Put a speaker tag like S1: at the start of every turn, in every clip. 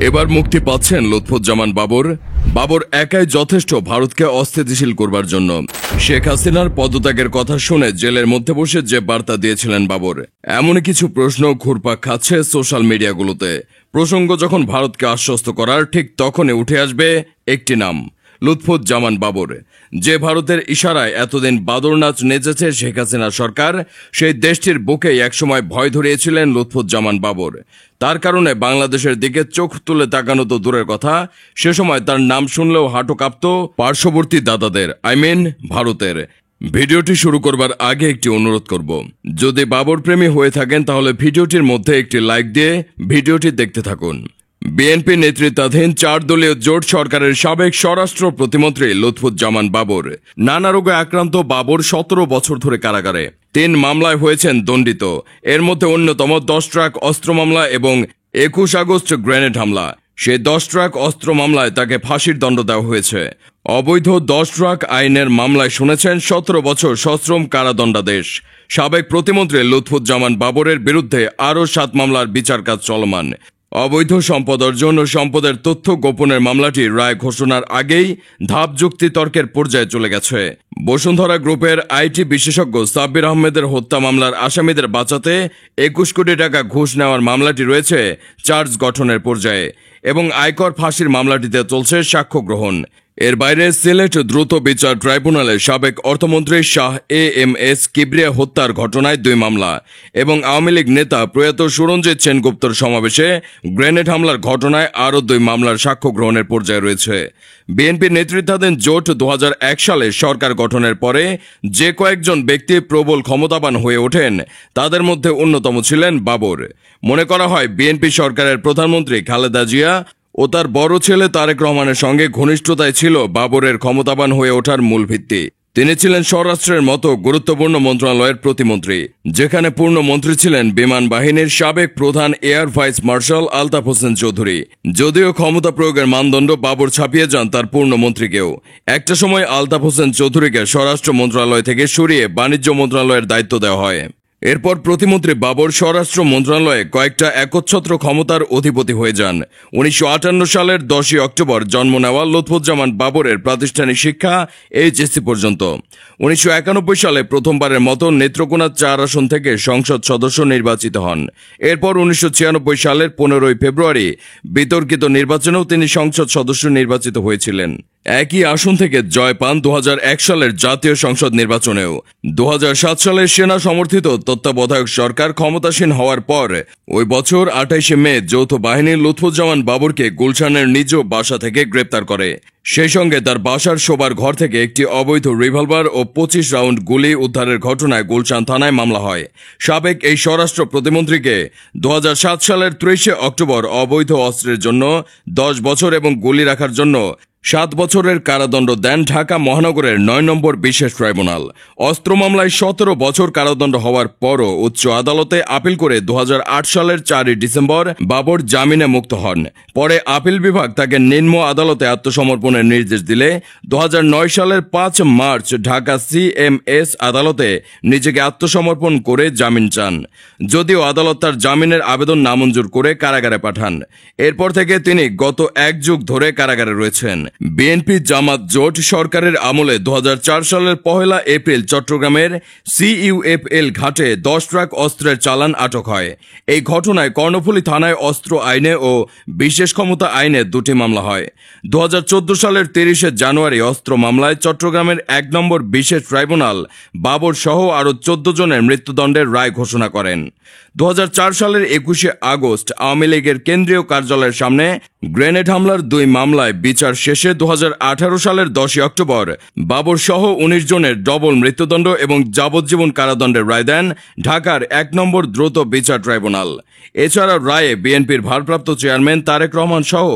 S1: এবার মুক্তি পাচ্ছেন লুৎফুজ্জামান বাবর। বাবর একাই যথেষ্ট ভারতকে অস্থিতিশীল করবার জন্য। শেখ হাসিনার পদত্যাগের কথা শুনে জেলের মধ্যে বসে যে বার্তা দিয়েছিলেন বাবর, এমনই কিছু প্রশ্ন ঘুরপাক খাচ্ছে সোশ্যাল মিডিয়াগুলোতে। প্রসঙ্গ যখন ভারতকে আশ্বস্ত করার, ঠিক তখনই উঠে আসবে একটি নাম, লুৎফুজ্জামান বাবর। যে ভারতের ইশারায় এতদিন বাদর নাচ নেচেছে শেখ হাসিনা সরকার, সেই দেশটির বুকেই একসময় ভয় ধরিয়েছিলেন লুৎফুজ্জামান বাবর। তার কারণে বাংলাদেশের দিকে চোখ তুলে তাকানো তো দূরের কথা, সে সময় তার নাম শুনলেও হাঁটু কাঁপত পার্শ্ববর্তী দাদাদের, ভারতের। ভিডিওটি শুরু করবার আগে একটি অনুরোধ করব, যদি বাবর প্রেমী হয়ে থাকেন তাহলে ভিডিওটির মধ্যে একটি লাইক দিয়ে ভিডিওটি দেখতে থাকুন। বিএনপি নেতৃত্বাধীন 4 দলীয় জোট সরকারের সাবেক স্বরাষ্ট্র প্রতিমন্ত্রী লুৎফুজ্জামান বাবর। নানা রোগে আক্রান্ত বাবর 17 বছর ধরে কারাগারে। 3 মামলায় হয়েছেন দণ্ডিত। এর মধ্যে অন্যতম 10 ট্রাক অস্ত্র মামলা এবং 21 আগস্ট গ্রেনেড হামলা। সেই 10 ট্রাক অস্ত্র মামলায় তাকে ফাঁসির দণ্ড দেওয়া হয়েছে। অবৈধ 10 ট্রাক আইনের মামলায় শুনেছেন 17 বছর সশ্রম কারাদণ্ডাদেশ। সাবেক প্রতিমন্ত্রী লুৎফুজ্জামান বাবরের বিরুদ্ধে আরও 7 মামলার বিচার কাজ চলমান। অবৈধ সম্পদ অর্জন ও সম্পদের তথ্য গোপনের মামলাটি রায় ঘোষণার আগেই ধাপ যুক্তি তর্কের পর্যায়ে চলে গেছে। বসুন্ধরা গ্রুপের আইটি বিশেষজ্ঞ সাব্বির আহমেদের হত্যা মামলার আসামিদের বাঁচাতে 21 কোটি টাকা ঘুষ নেওয়ার মামলাটি রয়েছে চার্জ গঠনের পর্যায়ে এবং আয়কর ফাঁসির মামলাটিতে চলছে সাক্ষ্য গ্রহণ। এর বাইরে সিলেট দ্রুত বিচার ট্রাইব্যুনালে সাবেক অর্থমন্ত্রী শাহ এম.এস. কিবরিয়া হত্যার ঘটনায় 2 মামলা এবং আওয়ামী লীগ নেতা প্রয়াত সুরঞ্জিত সেনগুপ্তর সমাবেশে গ্রেনেড হামলার ঘটনায় আরও 2 মামলার সাক্ষ্য গ্রহণের পর্যায়ে রয়েছে। বিএনপি নেতৃত্বাধীন জোট 2001 সালে সরকার গঠনের পরে যে কয়েকজন ব্যক্তি প্রবল ক্ষমতাবান হয়ে ওঠেন, তাদের মধ্যে অন্যতম ছিলেন বাবর। মনে করা হয় বিএনপি সরকারের প্রধানমন্ত্রী খালেদা জিয়া ও তার বড় ছেলে তারেক রহমানের সঙ্গে ঘনিষ্ঠতায় ছিল বাবরের ক্ষমতাবান হয়ে ওঠার মূল ভিত্তি। তিনি ছিলেন স্বরাষ্ট্রের মতো গুরুত্বপূর্ণ মন্ত্রণালয়ের প্রতিমন্ত্রী, যেখানে পূর্ণ মন্ত্রী ছিলেন বিমান বাহিনীর সাবেক প্রধান air vice marshal Altaf Hossain Chowdhury. যদিও ক্ষমতা প্রয়োগের মানদণ্ড বাবর ছাপিয়ে যান তার পূর্ণ মন্ত্রীকেও। একটা সময় আলতাফ হোসেন চৌধুরীকে স্বরাষ্ট্র মন্ত্রণালয় থেকে সরিয়ে বাণিজ্য মন্ত্রণালয়ের দায়িত্ব দেওয়া হয়। এরপর প্রতিমন্ত্রী বাবর স্বরাষ্ট্র মন্ত্রণালয়ে কয়েকটা একচ্ছত্র ক্ষমতার অধিপতি হয়ে যান। 1958 সালের 10 অক্টোবর জন্ম নেওয়া লুৎফুজ্জামান বাবরের প্রাতিষ্ঠানিক শিক্ষা এইচএসসি পর্যন্ত। 1991 সালে প্রথমবারের মতো নেত্রকোনা 4 আসন থেকে সংসদ সদস্য নির্বাচিত হন। এরপর 1996 সালের 15 ফেব্রুয়ারি বিতর্কিত নির্বাচনেও তিনি সংসদ সদস্য নির্বাচিত হয়েছিলেন। একই আসন থেকে জয় পান 2001 সালের জাতীয় সংসদ নির্বাচনেও। 2007 সালের সেনা সমর্থিত তত্ত্বাবধায়ক সরকার ক্ষমতাসীন হওয়ার পর ওই বছর 28 মে যৌথ বাহিনী লুৎফুজ্জামান বাবরকে গুলশানের নিজ বাসা থেকে গ্রেপ্তার করে। সেই সঙ্গে তার বাসার শোবার ঘর থেকে একটি অবৈধ রিভলভার ও 25 রাউন্ড গুলি উদ্ধারের ঘটনায় গুলশান থানায় মামলা হয়। সাবেক এই স্বরাষ্ট্র প্রতিমন্ত্রীকে 2007 সালের 30 অক্টোবর অবৈধ অস্ত্রের জন্য 10 বছর এবং গুলি রাখার জন্য 7 বছরের কারাদণ্ড দেন ঢাকা মহানগরের 9 নম্বর বিশেষ ট্রাইব্যুনাল। অস্ত্র মামলায় 17 বছর কারাদণ্ড হওয়ার পরও উচ্চ আদালতে আপিল করে 2008 সালের 4 ডিসেম্বর বাবর জামিনে মুক্ত হন। পরে আপিল বিভাগ তাকে নিম্ন আদালতে আত্মসমর্পণের নির্দেশ দিলে 2009 সালের 5 মার্চ ঢাকা সিএমএস আদালতে নিজেকে আত্মসমর্পণ করে জামিন চান। যদিও আদালত তার জামিনের আবেদন নামঞ্জুর করে কারাগারে পাঠান। এরপর থেকে তিনি গত 1 যুগ ধরে কারাগারে রয়েছেন। বিএনপি জামাত জোট সরকারের আমলে 2004 সালের 1 এপ্রিল চট্টগ্রামের CUFL ঘাটে 10 ট্রাক অস্ত্রের চালান আটক হয়। এই ঘটনায় কর্ণফুলী থানায় অস্ত্র আইনে ও বিশেষ ক্ষমতা আইনে 2টি মামলা হয়। 2014 সালের 30 জানুয়ারি অস্ত্র মামলায় চট্টগ্রামের 1 নম্বর বিশেষ ট্রাইব্যুনাল বাবর সহ আরও 14 জনের মৃত্যুদণ্ডের রায় ঘোষণা করেন। 2004 সালের 21 আগস্ট আওয়ামী লীগের কেন্দ্রীয় কার্যালয়ের সামনে গ্রেনেড হামলার 2 মামলায় বিচার শেষে 2018 সালের 10 অক্টোবর বাবর সহ 19 জনের ডবল মৃত্যুদণ্ড এবং যাবজ্জীবন কারাদণ্ডের রায় দেন ঢাকার 1 নম্বর দ্রুত বিচার ট্রাইব্যুনাল। এছাড়া রায়ে বিএনপির ভারপ্রাপ্ত চেয়ারম্যান তারেক রহমান সহ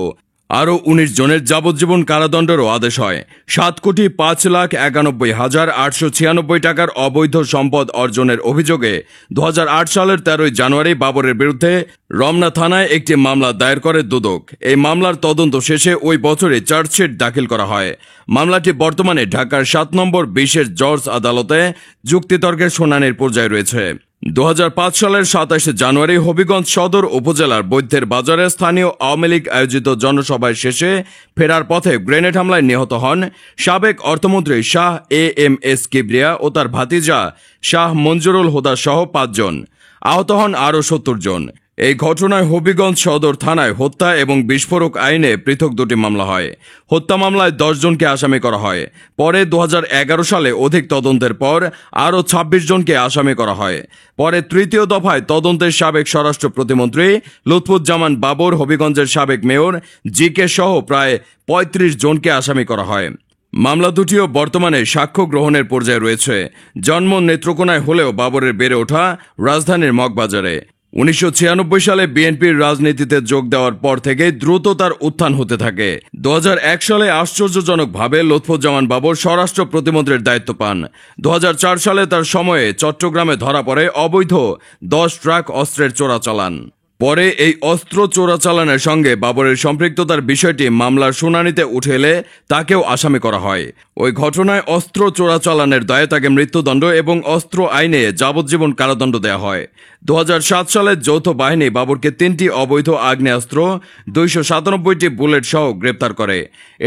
S1: আরও 19 জনের যাবজ্জীবন কারাদণ্ডেরও আদেশ হয়। 7,95,91,896 টাকার অবৈধ সম্পদ অর্জনের অভিযোগে 2008 সালের 13 জানুয়ারি বাবরের বিরুদ্ধে রমনা থানায় একটি মামলা দায়ের করে দুদক। এই মামলার তদন্ত শেষে ওই বছরে চার্জশিট দাখিল করা হয়। মামলাটি বর্তমানে ঢাকার 7 নম্বর বিশেষ জজ আদালতে যুক্তিতর্কের শুনানির পর্যায়ে রয়েছে। 2005 সালের 27 জানুয়ারি হবিগঞ্জ সদর উপজেলার বৈদ্যের বাজারে স্থানীয় আওয়ামী লীগ আয়োজিত জনসভায় শেষে ফেরার পথে গ্রেনেড হামলায় নিহত হন সাবেক অর্থমন্ত্রী শাহ এএমএস কিবরিয়া ও তার ভাতিজা শাহ মঞ্জুরুল হুদা সহ 5 জন। আহত হন আরও 70 জন। এই ঘটনায় হবিগঞ্জ সদর থানায় হত্যা এবং বিস্ফোরক আইনে পৃথক 2টি মামলা হয়। হত্যা মামলায় 10 জনকে আসামি করা হয়। পরে 2011 সালে অধিক তদন্তের পর আরও 26 জনকে আসামি করা হয়। পরে তৃতীয় দফায় তদন্তের সাবেক স্বরাষ্ট্র প্রতিমন্ত্রী লুৎফুজ্জামান বাবর, হবিগঞ্জের সাবেক মেয়র জিকে সহ প্রায় 35 জনকে আসামি করা হয়। মামলা দুটিও বর্তমানে সাক্ষ্য গ্রহণের পর্যায়ে রয়েছে। জন্ম নেত্রকোনায় হলেও বাবরের বেড়ে ওঠা রাজধানীর মগবাজারে। 1996 সালে বিএনপির রাজনীতিতে যোগ দেওয়ার পর থেকে দ্রুত তার উত্থান হতে থাকে। 2001 সালে আশ্চর্যজনকভাবে লুৎফুজ্জামান বাবর স্বরাষ্ট্র প্রতিমন্ত্রীর দায়িত্ব পান। 2004 সালে তার সময়ে চট্টগ্রামে ধরা পড়ে অবৈধ 10 ট্রাক অস্ত্রের চোরাচালান। পরে এই অস্ত্র চোরাচালানের সঙ্গে বাবরের সম্পৃক্ততার বিষয়টি মামলার শুনানিতে উঠে এলে তাকেও আসামি করা হয়। ওই ঘটনায় অস্ত্র চোরাচালানের দায়ে তাকে মৃত্যুদণ্ড এবং অস্ত্র আইনে যাবজ্জীবন কারাদণ্ড দেওয়া হয়। 2007 সালে যৌথ বাহিনী বাবরকে 3টি অবৈধ আগ্নেয়াস্ত্র, 297টি বুলেট সহ গ্রেপ্তার করে।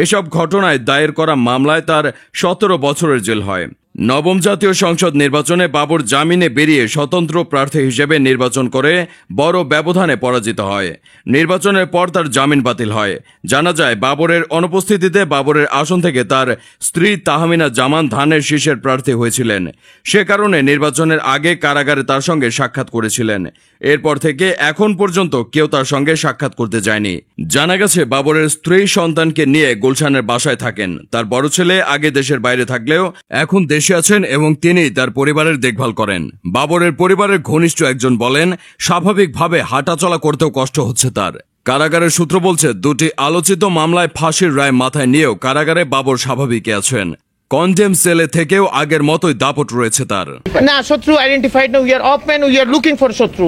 S1: এসব ঘটনায় দায়ের করা মামলায় তার 17 বছরের জেল হয়। নবম জাতীয় সংসদ নির্বাচনে বাবর জামিনে বেরিয়ে স্বতন্ত্র প্রার্থী হিসেবে নির্বাচন করে বড় ব্যবধানে পরাজিত হয়। নির্বাচনের পর তার জামিন বাতিল হয়। জানা যায়, বাবরের অনুপস্থিতিতে বাবরের আসন থেকে তার স্ত্রী তাহমিনা জামান ধানের শীষের প্রার্থী হয়েছিলেন। সে কারণে নির্বাচনের আগে কারাগারে তার সঙ্গে সাক্ষাৎ করেছিলেন। এরপর থেকে এখন পর্যন্ত কেউ তার সঙ্গে সাক্ষাৎ করতে যায়নি। জানা গেছে, বাবরের স্ত্রী সন্তানকে নিয়ে গুলশানের বাসায় থাকেন। তার বড় ছেলে আগে দেশের বাইরে থাকলেও এখন দেশে আছেন এবং তিনি তার পরিবারের দেখভাল করেন। বাবরের পরিবারের ঘনিষ্ঠ একজন বলেন, স্বাভাবিকভাবে হাঁটাচলা করতেও কষ্ট হচ্ছে তার। কারাগারের সূত্র বলছে, 2টি আলোচিত মামলায় ফাঁসির রায় মাথায় নিয়েও কারাগারে বাবর স্বাভাবিকই আছেন। কন্ডেম সেলে থেকেও আগের মতোই দাপট রয়েছে তার।
S2: না, শত্রু আইডেন্টিফাইড না, we are of man, we are looking for শত্রু।